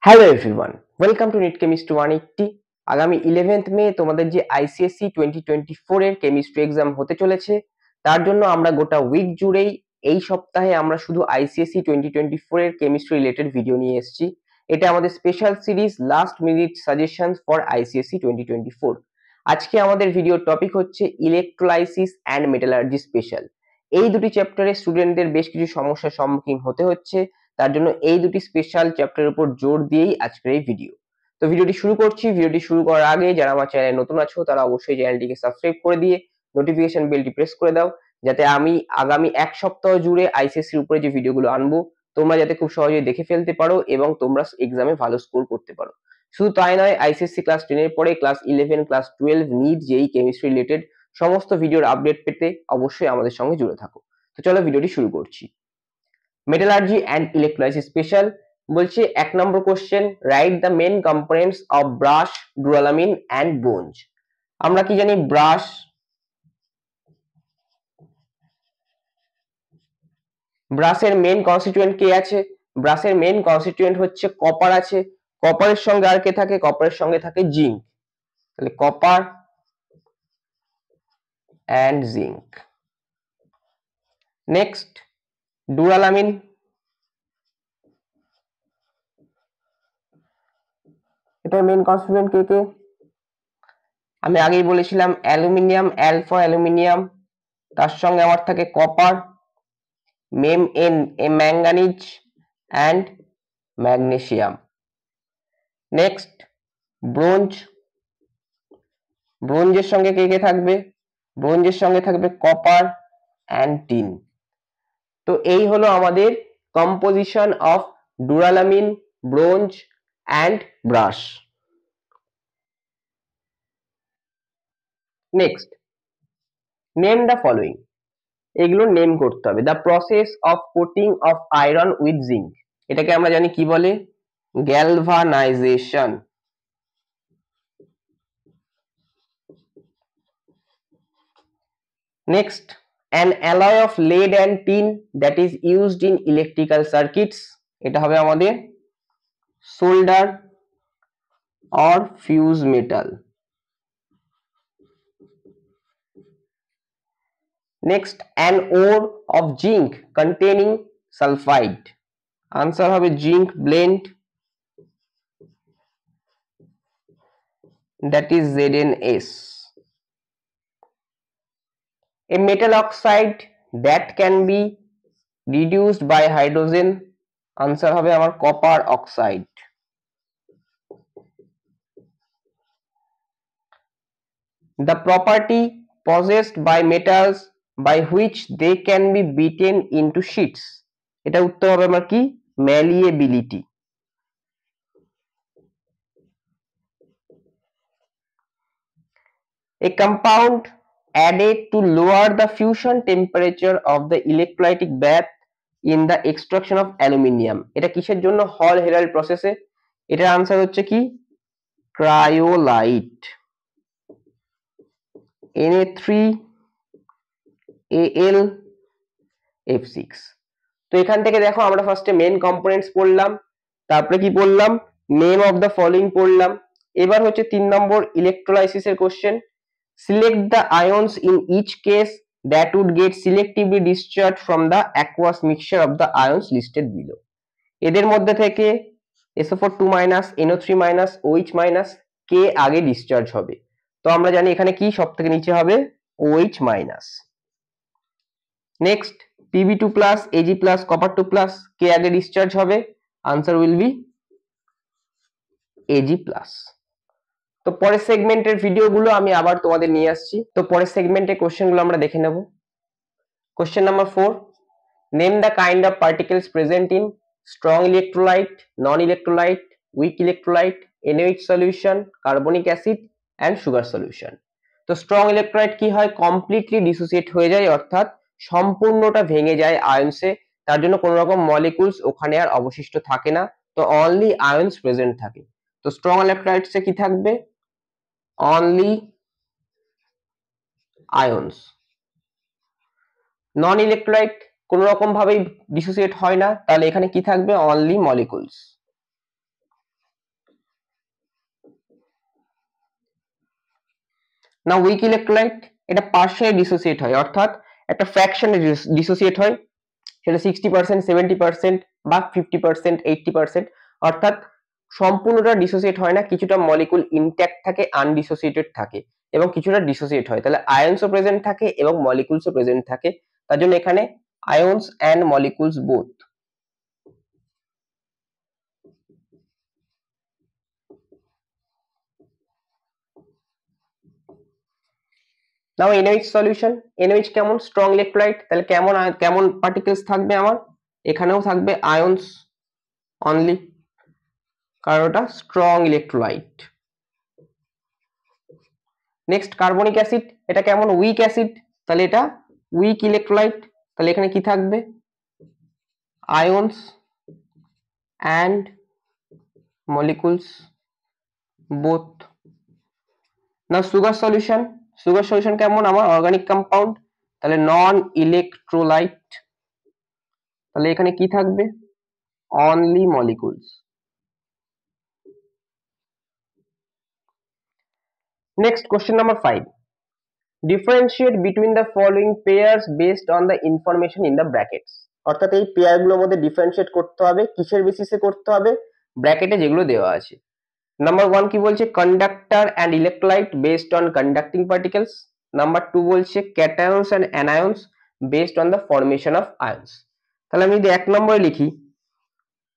Hello everyone, welcome to NEET chemistry 180। আগামী 11th মে তোমাদের যে আইসিএসসি 2024 এর কেমিস্ট্রি এক্সাম হতে চলেছে, তার জন্য আমরা গোটা উইক জুড়েই এই সপ্তাহে আমরা শুধু আইসিএসসি 2024 এর কেমিস্ট্রি রিলেটেড ভিডিও নিয়ে এসেছি। এটা আমাদের special series last minute suggestions for ICSE 2024। আজকে আমাদের ভিডিও টপিক হচ্ছে ইলেকট্রোলাইসিস অ্যান্ড মেটালার্জি স্পেশাল। এই দুটি চ্যাপ্টারে স্টুডেন্টদের বেশ কিছু সমস্যার সম্মুখীন হতে হচ্ছে, তার জন্য এই দুটি স্পেশাল চ্যাপ্টারের উপর জোর দিয়েই আজকের এই ভিডিও। তো ভিডিওটি শুরু করছি। ভিডিওটি শুরু করার আগে যারা আমার চ্যানেলে নতুন আছো তারা অবশ্যই চ্যানেলটিকে সাবস্ক্রাইব করে দিয়ে নোটিফিকেশন বেলটি প্রেস করে দাও, যাতে আমি আগামী এক সপ্তাহ জুড়ে আইসিএসসি এর উপরে যে ভিডিওগুলো আনবো তোমরা যাতে খুব সহজেই দেখে ফেলতে পারো এবং তোমরা এক্সামে ভালো স্কোর করতে পারো। শুধু তাই নয়, আইসিএসসি ক্লাস 10 এর পরে ক্লাস 11, ক্লাস 12 নিট যেই কেমিস্ট্রি রিলেটেড সমস্ত ভিডিওর আপডেট পেতে অবশ্যই আমাদের সঙ্গে জুড়ে থাকো। তো চলো ভিডিওটি শুরু করছি। মেটালার্জি অ্যান্ড ইলেকট্রোলাইসিস স্পেশাল বলছে 1 নম্বর question, write the main components of brass, duralumin and bronze. আমরা কি জানি? ব্রাশের মেন কনস্টিটিউয়েন্ট কে আছে? ব্রাশের মেন কনস্টিটিউয়েন্ট হচ্ছে কপার আছে। কপারের সঙ্গে আর কে থাকে? কপারের সঙ্গে থাকে জিঙ্ক। তাহলে কপার অ্যান্ড জিঙ্ক। নেক্সট, ডুরালামিন। এটার মেন কনস্টিটিউয়েন্ট কে কে? আমি আগেই বলেছিলাম অ্যালুমিনিয়াম, অ্যালফা অ্যালুমিনিয়াম, তার সঙ্গে আমার থাকে copper, ma'am N manganese and magnesium. Next, bronze. ব্রোঞ্জের সঙ্গে কে কে থাকবে? ব্রোঞ্জের সঙ্গে থাকবে কপার অ্যান্ড টিন। তো এই হলো আমাদের composition of duralumin, bronze and brass. Next, name the following. এগুলো নেম করতে হবে। The process of coating of iron with zinc, এটাকে আমরা জানি কি বলে? Galvanization. Next, an alloy of lead and tin that is used in electrical circuits, এটা হবে আমাদের solder or fuse metal. Next, an ore of zinc containing sulfide, answer হবে zinc blend, that is ZnS. A metal oxide that can be reduced by hydrogen, answer হবে আমার copper oxide. The property possessed by metals by which they can be beaten into sheets, এটা উত্তর হবে আমার কি? malleability. A compound added to lower the fusion temperature of the electrolytic bath in the extraction of aluminium, এটা কিসের জন্য? হল Herald প্রসেসে। এটার আনসার হচ্ছে কি? Cryolite, Na3Al F6। তো এখান থেকে দেখো আমরা ফার্স্টে মেন কম্পোনেন্টস পড়লাম, তারপরে কি পড়লাম? নেম অফ দ্য ফলোইং পড়লাম। এবার হচ্ছে 3 নম্বর ইলেকট্রোলাইসিসের question. Select the ions in each case that would get selectively discharged from the aqueous mixture of the ions listed below. এদের মধ্যে থেকে SO4 2-, NO3-, OH- কে আগে ডিসচার্জ হবে? তো আমরা জানি এখানে কি সব থেকে নিচে হবে? OH-। Next, Pb2+, Ag+, Copper2+, কে আগে ডিসচার্জ হবে? Answer will be Ag+। তো পরের সেগমেন্টের ভিডিওগুলো আমি আবার তোমাদের নিয়ে আসছি। তো পরের সেগমেন্টের কোশ্চেনগুলো আমরা দেখে নেব। Question number 4, name the kind of particles present in strong electrolyte, non electrolyte, weak electrolyte, NaOH solution, carbonic acid and sugar solution. তো স্ট্রং ইলেকট্রোলাইট কি হয়? কমপ্লিটলি ডিসোসিয়েট হয়ে যায়, অর্থাৎ সম্পূর্ণটা ভেঙে যায় আয়নসে, তার জন্য কোনো রকম মলিকুলস ওখানে আর অবশিষ্ট থাকে না, তো অনলি আয়নস প্রেজেন্ট থাকে। তো স্ট্রং ইলেকট্রোলাইটসে কি থাকবে? Only ions. নন ইলেকট্রোলাইট কোন রকম ভাবেই ডিসোসিয়েট হয় না, তাহলে এখানে কি থাকবে? Only molecules. না উইক ইলেকট্রোলাইট এটা পার্শিয়ালি ডিসোসিয়েট হয়, অর্থাৎ একটা ফ্র্যাকশনে ডিসোসিয়েট হয়, সেটা 60%, 70% বা 50%, 80%, অর্থাৎ সম্পূর্ণটা ডিসোসিয়েট হয় না, কিছুটা মলিকুল ইনট্যাক্ট থাকে, আনডিসোসিয়েটেড থাকে এবং কিছুটা ডিসোসিয়েট হয়। তাহলে আয়নসও প্রেজেন্ট থাকে এবং মলিকুলসও প্রেজেন্ট থাকে, তার জন্য এখানে ions and molecules both. Now NaOH solution, NaOH কেমন স্ট্রং ইলেকট্রোলাইট, তাহলে কেমন কেমন পার্টিকেলস থাকবে আমার, এখানেও থাকবে আয়নস অনলি, কারণ ওটা strong electrolyte. Next carbonic acid, এটা কেমন উইক অ্যাসিড, তাহলে এটা উইক ইলেকট্রোলাইট, তাহলে এখানে কি থাকবে আয়নস অ্যান্ড মলিকুলস বোথ। না সুগার সলিউশন, সুগার সলিউশন কেমন আমার অর্গানিক কম্পাউন্ড, তাহলে নন ইলেকট্রোলাইট, তাহলে এখানে কি থাকবে only molecules. Next question number 5, differentiate between the following pairs based on the information in the brackets, অর্থাৎ এই পেয়ারগুলোর মধ্যে ডিফারেন্সিয়েট করতে হবে, কিসের বেসিসে করতে হবে, ব্র্যাকেটে যেগুলো দেওয়া আছে। নাম্বার 1 কি বলছে conductor and electrolyte based on conducting particles. Number 2 বলছে cations and anions based on the formation of ions. তাহলে আমি যদি 1 নম্বরে লিখি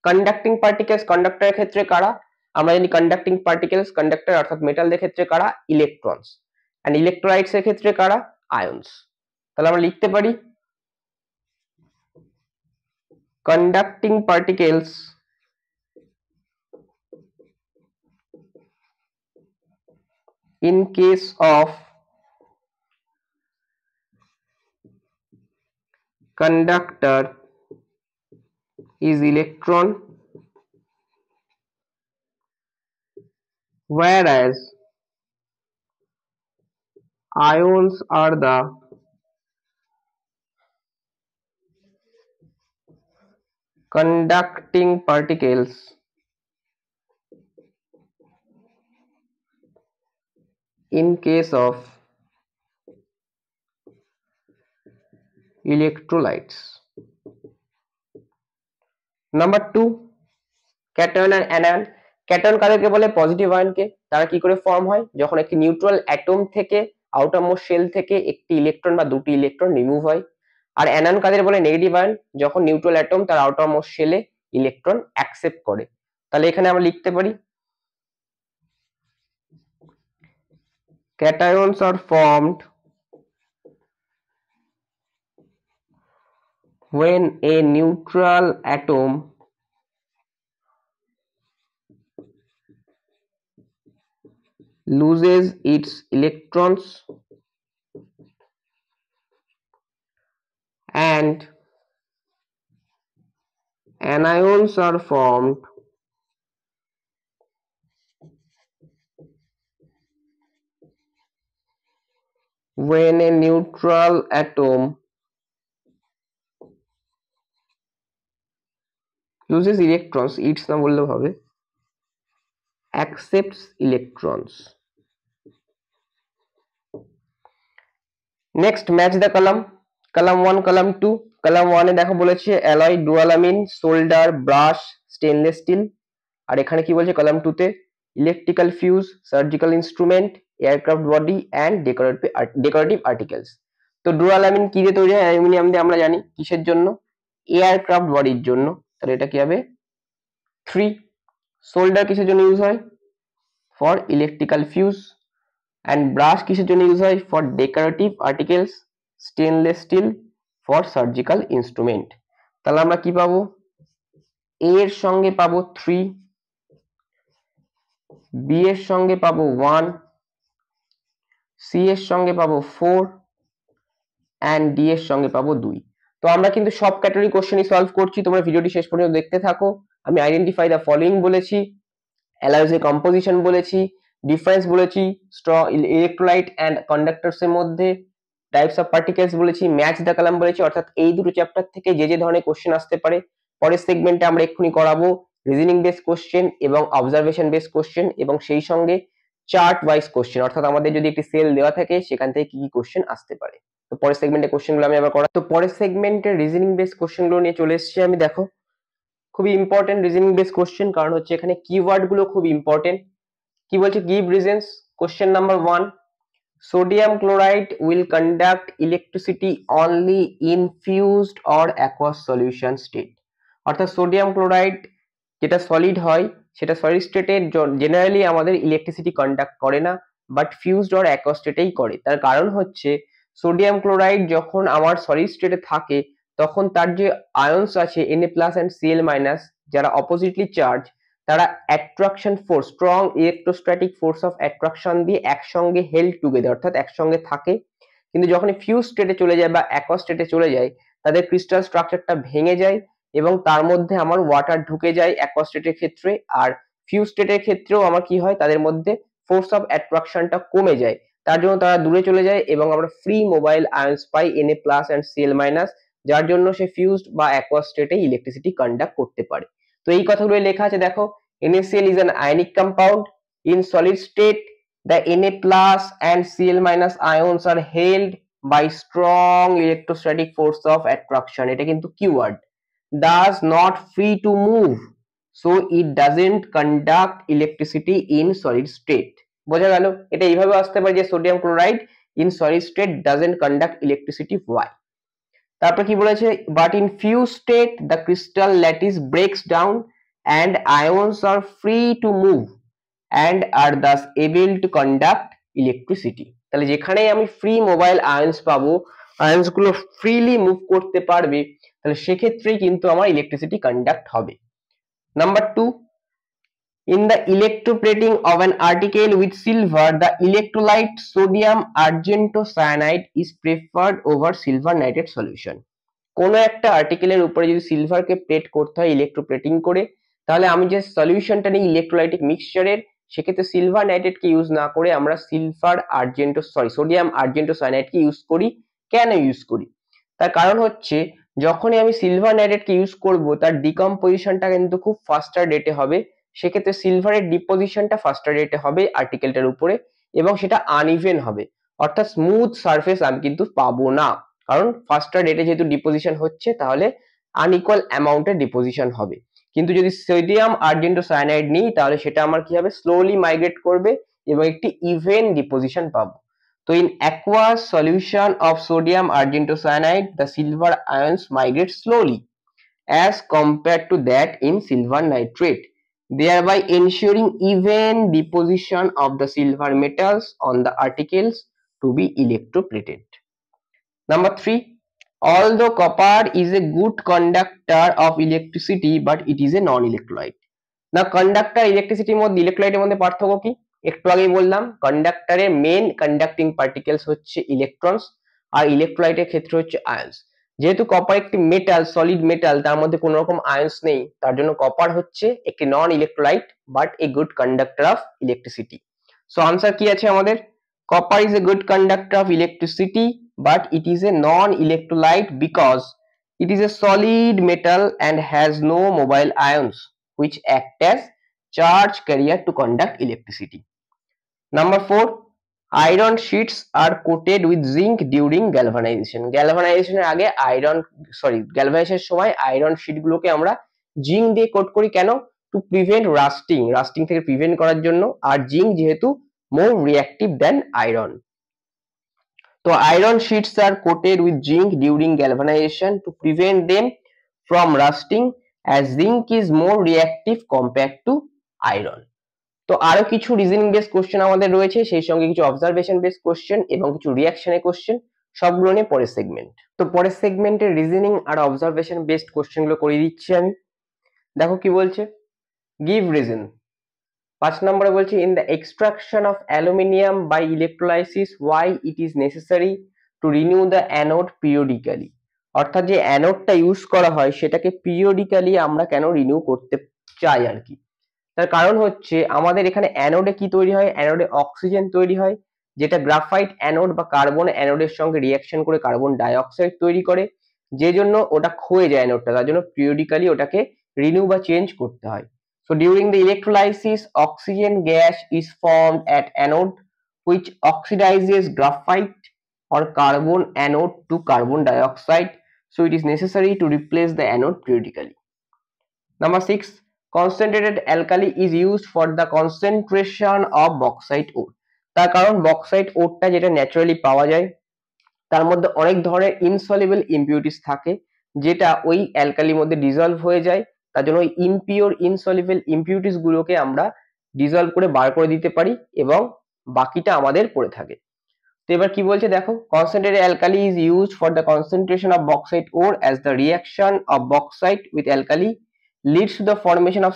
কন্ডাক্টিং পার্টিকেলস, কন্ডাক্টরের ক্ষেত্রে কারা, আমরা জানি কন্ডাক্টিং পার্টিকেলস কন্ডাক্টর অর্থাৎ মেটালদের ক্ষেত্রে কারা ইলেকট্রনস, এন্ড ইলেকট্রোলাইটস এর ক্ষেত্রে কারা আয়ন্স। তাহলে আমরা লিখতে পারি conducting particles in case of conductor is electron, whereas ions are the conducting particles in case of electrolytes. Number 2 cation and anion, cation কাদেরকে বলে পজিটিভ আয়নকে, তারা কি করে ফর্ম হয় যখন একটি নিউট্রাল অ্যাটম থেকে আউটারমোস্ট শেল থেকে একটি ইলেকট্রন বা দুটি ইলেকট্রন রিমুভ হয়। আর অ্যানায়ন কাদের বলে নেগেটিভ আয়ন, যখন নিউট্রাল অ্যাটম তার আউটারমোস্ট শেলে ইলেকট্রন অ্যাকসেপ্ট করে। তাহলে এখানে আমরা লিখতে পারি cations are formed when a neutral atom loses its electrons and anions are formed when a neutral atom loses electrons, its না বললেও হবে, accepts electrons. Next match the column, column 1 column 2, column 1 এ দেখো বলেছে alloy, duralumin, solder, brass, stainless steel. আর এখানে কি বলছে কলাম 2 তে electrical fuse, surgical instrument, aircraft body and decorative articles. তো ডুয়ালামিন কি দিয়ে তৈরি হয়, অ্যালুমিনিয়াম দিয়ে, আমরা জানি কিসের জন্য এয়ারক্রাফট বডির জন্য, তাহলে এটা কি হবে 3। সোল্ডার কিসের জন্য ইউজ হয় for electrical fuse, and brush কিসের জন্য ইউজ হয় for decorative articles, stainless steel for surgical instrument. তাহলে আমরা কি পাবো, এ এর সঙ্গে পাবো 3, বি এর সঙ্গে পাবো 1, সি এর সঙ্গে পাবো 4 এন্ড ডি এর সঙ্গে পাবো 2। তো আমরা কিন্তু সব ক্যাটাগরি কোশ্চেনই সলভ করছি, তোমরা ভিডিওটি শেষ পর্যন্ত দেখতে থাকো। আমি আইডেন্টিফাই দ্য ফলোইং বলেছি, অ্যালয়েজের কম্পোজিশন বলেছি, ডিফারেন্স বলেছি স্ট্রং ইলেকট্রোলাইট এন্ড কন্ডাক্টরস এর মধ্যে, টাইপস অফ পার্টিকেলস বলেছি, ম্যাচ দ্য কলাম বলেছি, অর্থাৎ এই দুটো চ্যাপ্টার থেকে যে যে ধরনের কোশ্চেন আসতে পারে পরের সেগমেন্টে আমরা এক্ষুনি করাবো রিজনিং বেস কোশ্চেন এবং অবজারভেশন বেস কোশ্চেন, এবং সেই সঙ্গে চার্ট ওয়াইজ কোশ্চেন, অর্থাৎ আমাদের যদি একটি সেল দেওয়া থাকে সেখান থেকে কি কি কোশ্চেন আসতে পারে। তো পরের সেগমেন্টে কোশ্চেনগুলো আমি আবার করা, তো পরের সেগমেন্টে রিজনিং বেস কোশ্চেনগুলো নিয়ে চলে এসেছি আমি। দেখো খুবই ইম্পর্টেন্ট রিজনিং বেস কোশ্চেন, কারণ হচ্ছে এখানে কিওয়ার্ড গুলো খুব ইম্পর্টেন্ট। কি বলছে, give reasons. Question number 1, sodium chloride will conduct electricity only in fused or aqueous solution state। অর্থাৎ সোডিয়াম ক্লোরাইড যেটা সলিড হয় সেটা সলিড স্টেটে জেনারেলি আমাদের ইলেকট্রিসিটি কন্ডাক্ট করে না, বাট ফিউজড অর অ্যাকোয়াস স্টেটেই করে। তার কারণ হচ্ছে সোডিয়াম ক্লোরাইড যখন আমার সলিড স্টেটে থাকে তখন তার যে আয়নস আছে Na+ and Cl-, যারা অপোজিটলি চার্জ, তারা attraction force, strong electrostatic force of attraction দিয়ে একসঙ্গে হেল্ড টুগেদার, অর্থাৎ একসঙ্গে থাকে। কিন্তু যখন ফিউজ স্টেটে চলে যায় বা অ্যাকোয়াস স্টেটে চলে যায়, তাদের ক্রিস্টাল স্ট্রাকচারটা ভেঙে যায় এবং তার মধ্যে আমার ওয়াটার ঢুকে যায় অ্যাকোয়াস স্টেটের ক্ষেত্রে। আর ফিউজ স্টেটের ক্ষেত্রেও আমার কি হয়, তাদের মধ্যে ফোর্স অফ অ্যাট্রাকশনটা কমে যায়, তার জন্য তারা দূরে চলে যায় এবং আমরা free mobile ions pi Na+ and Cl-, যার জন্য সে ফিউজড বা অ্যাকোয়াস স্টেটে ইলেকট্রিসিটি কন্ডাক্ট করতে পারে। তো এই কথাগুলো লেখা আছে দেখো, NaCl is an ionic compound. In solid state, the Na+ and Cl- ions are held by strong electrostatic force of attraction. এটা কিন্তু keyword. Thus not free to move, so it doesn't conduct electricity in solid state. বোঝা গেল? এটা এইভাবে আসতে পারে যে sodium chloride in solid state doesn't conduct electricity. Why? তারপর কি বলেছে, but in fused state the crystal lattice breaks down and ions are free to move and are thus able to conduct electricity। তাহলে যেখানেই আমি free mobile ions পাবো, ions গুলো freely move করতে পারবে, তাহলে সেক্ষেত্রেই কিন্তু আমার ইলেকট্রিসিটি কন্ডাক্ট হবে। Number 2, in the electroplating of an article with silver, the electrolyte sodium argentocyanide is preferred over silver nitrate solution। কোনো একটা আর্টিকেলের উপরে যদি সিলভারকে প্লেট করতে হয় ইলেকট্রোপ্লেটিং করে, তাহলে আমি যে সলিউশনটা নিই ইলেকট্রোলাইটিক মিক্সচারের, সেক্ষেত্রে সিলভার নাইট্রেটকে ইউজ না করে আমরা সোডিয়াম আর্জেন্টোসায়ানাইডকে ইউজ করি। কেন ইউজ করি? তার কারণ হচ্ছে যখনই আমি সিলভার নাইট্রেটকে ইউজ করব তার ডিকম্পোজিশনটা কিন্তু খুব ফাস্টার রেটে হবে। সেক্ষেত্রে সিলভারের ডিপোজিশনটা ফাস্টার রেটে হবে আর্টিকেলটার উপরে এবং সেটা আনইভেন হবে, অর্থাৎ স্মুথ সারফেস আমি কিন্তু পাবো না। কারণ ফাস্টার রেটে যেহেতু ডিপোজিশন হচ্ছে, তাহলে আনইকুয়াল অ্যামাউন্টের ডিপোজিশন হবে। কিন্তু যদি সোডিয়াম আর্জেন্টোসায়ানাইড নিই তাহলে সেটা আমার কি হবে, স্লোলি মাইগ্রেট করবে এবং একটি ইভেন ডিপোজিশন পাবো। তো in aqueous solution of sodium argentocyanide the silver ions migrate slowly as compared to that in silver nitrate, thereby ensuring even deposition of the silver metals on the articles to be electroplated. Number 3, although copper is a good conductor of electricity but it is a non-electrolyte. না conductor ইলেকট্রিসিটির মধ্যে ইলেকট্রোলাইটের মধ্যে পার্থক্য কি? একটু আগেই বললাম, কন্ডাক্টরের main conducting particles হচ্ছে ইলেকট্রনস আর ইলেকট্রোলাইটের ক্ষেত্রে হচ্ছে আয়ন্স। যেহেতু কপার একটি মেটাল, সলিড মেটাল, তার মধ্যে কোনো রকম আয়ন্স নেই, তার জন্য কপার হচ্ছে একটি non electrolyte but a good conductor of electricity. So answer কি আছে আমাদের, copper is a good conductor of electricity but it is a non-electrolyte because it is a solid metal and has no mobile ions which act as charge carrier to conduct electricity. Number 4, iron sheets are coated with zinc during galvanization. Galvanization এর আগে galvanization এর সময় iron sheet গুলোকে আমরা zinc দিয়ে coat করি। কেন? To prevent lasting থেকে প্রিভেন্ট করার জন্য। আর জিঙ্ক যেহেতু মোর রিঅ্যাক্টিভ দ্যান আয়রন, তো iron sheets are coated with zinc during galvanization to prevent them from rusting as zinc is more reactive compared to iron. তো আরো কিছু রিজনিং বেস কোশ্চেন আমাদের রয়েছে, সেই সঙ্গে কিছু অবজারভেশন বেস কোশ্চেন এবং কিছু রিঅ্যাকশনের কোশ্চেন, সবগুলো নিয়ে পরের সেগমেন্ট। তো পরের সেগমেন্টের রিজনিং আর অবজারভেশন বেসড কোশ্চেনগুলো করে দিচ্ছি আমি। দেখো কি বলছে, গিভ রিজন। 5 নম্বরে বলছে, in the extraction of aluminium by electrolysis why it is necessary to renew the anode periodically. অর্থাৎ যে অ্যানোডটা ইউজ করা হয় সেটাকে পিরিয়ডিক্যালি আমরা কেন রিনিউ করতে চাই আর কি। তার কারণ হচ্ছে আমাদের এখানে অ্যানোডে কি তৈরি হয়, অ্যানোডে অক্সিজেন তৈরি হয়, যেটা গ্রাফাইট অ্যানোড বা কার্বন অ্যানোডের সঙ্গে রিঅ্যাকশন করে কার্বন ডাই অক্সাইড তৈরি করে, যে জন্য ওটা ক্ষয়ে যায় অ্যানোডটা, তার জন্য পিরিয়ডিক্যালি ওটাকে রিনিউ বা চেঞ্জ করতে হয়। So during the electrolysis, oxygen gas is formed at anode, which oxidizes graphite or carbon anode to carbon dioxide. So it is necessary to replace the anode periodically. Number 6, concentrated alkali is used for the concentration of bauxite ore. তার কারণ bauxite ওরটা যেটা naturally পাওয়া যায় তার মধ্যে অনেক ধরনের insoluble impurities থাকে যেটা ওই অ্যালকালির মধ্যে ডিজলভ হয়ে যায়। তার জন্য ওই ইমপিওর ইনসলিবল ইম্পিউরিটিস গুলোকে আমরা ডিজলভ করে বার করে দিতে পারি এবং বাকিটা আমাদের পড়ে থাকে। তো এবার কি বলছে দেখো, concentrated alkali is used for the concentration of bauxite or as the reaction of bauxite with alkali leads to the formation of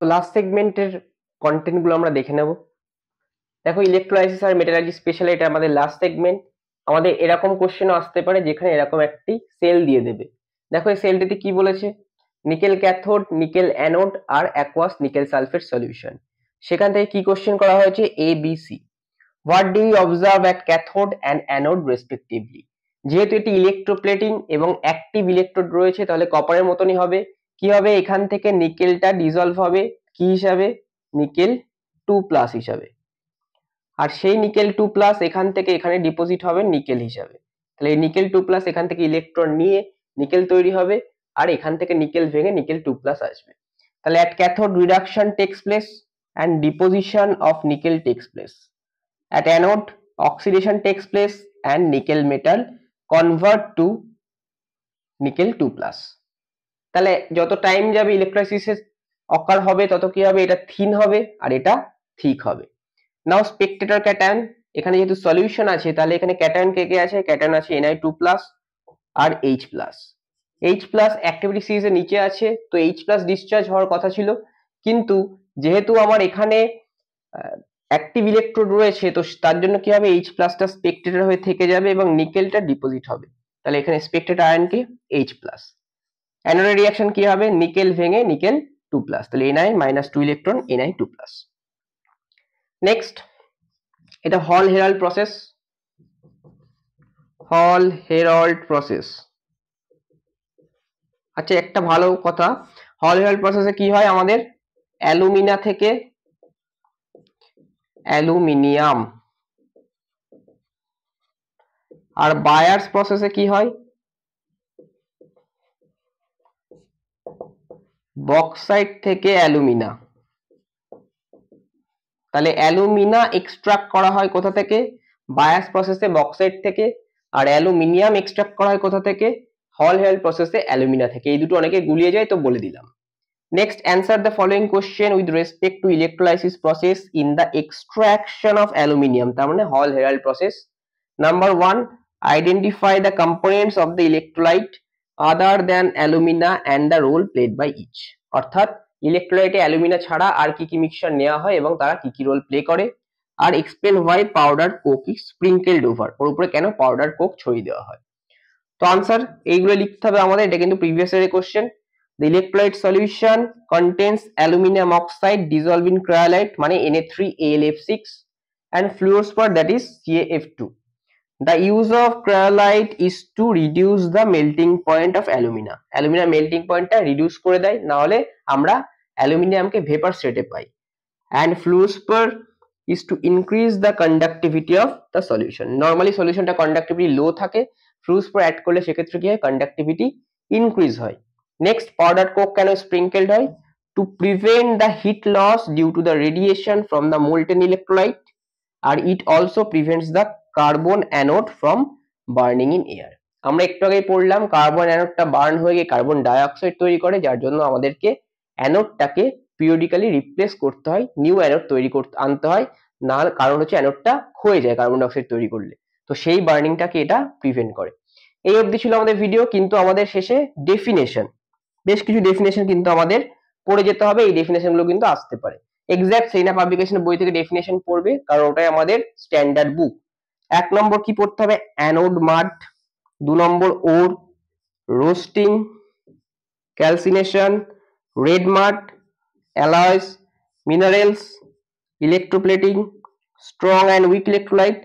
তো লাস্ট সেগমেন্টের কন্টেন্ট গুলো আমরা দেখে নেব। দেখো ইলেকট্রোলাইসিস আর মেটালার্জি স্পেশাল, এটা আমাদের লাস্ট সেগমেন্ট। আমাদের এরকম কোশ্চেনও আসতে পারে যেখানে এরকম একটি সেল দিয়ে দেবে। দেখো এই সেলটিতে কি বলেছে, নিকেল ক্যাথোড, নিকেল অ্যানোড আর অ্যাকোয়াস নিকেল সালফেট সলিউশন। সেখান থেকে কি কোশ্চেন করা হয়েছে, A B C. What do you observe at cathode and anode respectively. যেহেতু এটি ইলেকট্রোপ্লেটিং এবং অ্যাক্টিভ ইলেকট্রোড রয়েছে, তাহলে কপারের মতনই হবে। কি হবে, এখান থেকে নিকেলটা ডিজলভ হবে কি হিসাবে, নিকেল 2+ হিসাবে। আর সেই নিকেল 2+ এখান থেকে এখানে ডিপোজিট হবে নিকেল হিসাবে। তাহলে এই নিকেল 2+ এখান থেকে ইলেকট্রন নিয়ে নিকেল তৈরি হবে, আর এখান থেকে নিকেল ভেঙে নিকেল 2+ আসবে। তাহলে at cathode reduction takes place and deposition of nickel takes place. At anode oxidation takes place and nickel metal convert to nickel 2+. তাহলে যত টাইম যাবে ইলেকট্রোলাইসিসের অকার হবে তত কি হবে, এটা থিন হবে আর এটা থিক হবে। নাও স্পেকটেটর ক্যাটায়ন, এখানে যেহেতু সলিউশন আছে তাহলে এখানে ক্যাটায়ন কে কে আছে, ক্যাটায়ন আছে Ni2+ আর H+। H+ অ্যাক্টিভিটি সিরিজের নিচে আছে, তো H+ ডিসচার্জ হওয়ার কথা ছিল, কিন্তু যেহেতু আমার এখানে অ্যাক্টিভ ইলেকট্রোড রয়েছে তো তার জন্য কি হবে, H+টা স্পেকটেটর হয়ে থেকে যাবে এবং নিকেলটা ডিপোজিট হবে। তাহলে এখানে স্পেকটেটর আয়ন কি, H+। অ্যানোডের রিঅ্যাকশন কি হবে, নিকেল ভেঙে নিকেল 2+, তাহলে Ni-2 ইলেকট্রন Ni2+। নেক্সট, এটা হল হেরাল্ড প্রসেস। হল হেরাল্ড প্রসেস, আচ্ছা একটা ভালো কথা, হল হেরাল্ড প্রসেসে কি হয়, আমাদের অ্যালুমিনা থেকে অ্যালুমিনিয়াম, আর বায়ার্স প্রসেসে কি হয়, বক্সাইট থেকে অ্যালুমিনা। তাহলে অ্যালুমিনা এক্সট্রাক্ট করা হয় কোথা থেকে, বায়ার্স প্রসেসে বক্সাইট থেকে, আর অ্যালুমিনিয়াম এক্সট্রাক্ট করা হয় কোথা থেকে, হল হেরাল্ড প্রসেসে অ্যালুমিনা থেকে। এই দুটো অনেকে গুলিয়ে যায় তো বলে দিলাম। Next, answer the following question with respect to electrolysis process in the extraction of aluminium. তার মানে হল Herald process. Number 1, identify the components of the electrolyte other than alumina and the role played by each. অর্থাৎ ইলেকট্রোলাইটে alumina ছাড়া আর কি কি mixture নেওয়া হয় এবং তারা কি কি রোল প্লে করে। আর explain why powder coke is sprinkled over, ওর উপরে কেন পাউডার কোক ছড়িয়ে দেওয়া হয়। তো আনসার এইগুলো লিখতে হবে আমাদের, এটা কিন্তু প্রিভিয়াস ইয়ারের question. The electrolyte solution contains aluminum oxide dissolved in cryolite মানে Na3AlF6 and fluorspar that is CaF2. The use of cryolite is to reduce the melting point of alumina. Alumina melting point টা reduce করে দেয়, না হলে আমরা অ্যালুমিনিয়ামকে vapour স্টেটে পাই। And fluorspar is to increase the conductivity of the solution. Normally সলিউশনটা conductivity low থাকে, fluorspar add করলে সেক্ষেত্রে কি হয়, কন্ডাক্টিভিটি ইনক্রিজ হয়। নেক্সট, পাউডার কোক কেন স্প্রিঙ্কেলড হয়, to prevent the heat loss due to the radiation from the molten electrolyte, আর it also prevents the carbon anode from burning in air. আমরা একটু আগেই পড়লাম কার্বন অ্যানোডটা বার্ন হয়ে গিয়ে কার্বন ডাইঅক্সাইড তৈরি করে, যার জন্য আমাদেরকে অ্যানোডটাকে পিরিয়ডিক্যালি রিপ্লেস করতে হয়, নিউ অ্যানোড তৈরি করতে আনতে হয়, না কারণ হচ্ছে অ্যানোডটা ক্ষয়ে যায় কার্বন ডাইঅক্সাইড তৈরি করলে, তো সেই বার্নিংটাকে এটা প্রিভেন্ট করে। এই অবধি ছিল আমাদের ভিডিও, কিন্তু আমাদের শেষে ডেফিনেশন, বেশ কিছু ডেফিনেশন কিন্তু আমাদের পড়ে যেতে হবে। এই ডেফিনেশন গুলো কিন্তু আসতে পারে, এক্সাক্ট সেইনা পাবলিকেশনের বই থেকে ডেফিনেশন পড়বে, কারণ ওটাই আমাদের স্ট্যান্ডার্ড বুক। 1 নম্বর কি পড়তে হবে, অ্যানোড মাড। 2 নম্বর ore, roasting, calcination, red mud, alloys, minerals, electroplating, strong and weak electrolyte,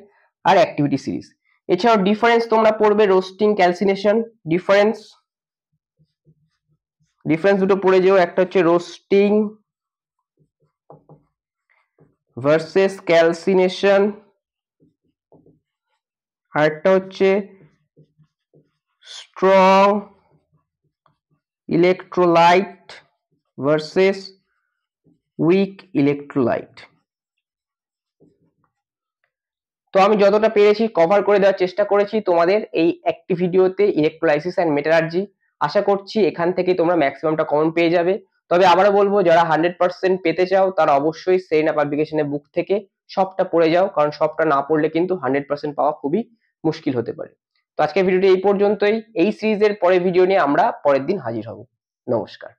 আর অ্যাক্টিভিটি সিরিজ। এছাড়াও ডিফারেন্স তোমরা পড়বে, রোস্টিং, ক্যালসিনেশন, ডিফারেন্স দুটো পড়ে যেও, একটা হচ্ছে রোস্টিং ভার্সেস ক্যালসিনেশন, আর একটা হচ্ছে strong electrolyte versus weak electrolyte. তো আমি যতটা পেরেছি কভার করে দেওয়ার চেষ্টা করেছি তোমাদের এই একটি ভিডিওতে, ইলেকট্রোলাইসিস অ্যান্ড মেটালার্জি। আশা করছি এখান থেকে তোমরা ম্যাক্সিমামটা কমন পেয়ে যাবে। তবে আবারও বলবো, যারা 100% পেতে চাও তারা অবশ্যই সেইনা পাবলিকেশনের বুক থেকে সবটা পড়ে যাও, কারণ সবটা না পড়লে কিন্তু 100% পাওয়া খুবই মুশকিল হতে পারে। তো আজকের ভিডিওটি এই পর্যন্তই। এই সিরিজের পরের ভিডিও নিয়ে আমরা পরের দিন হাজির হব। নমস্কার।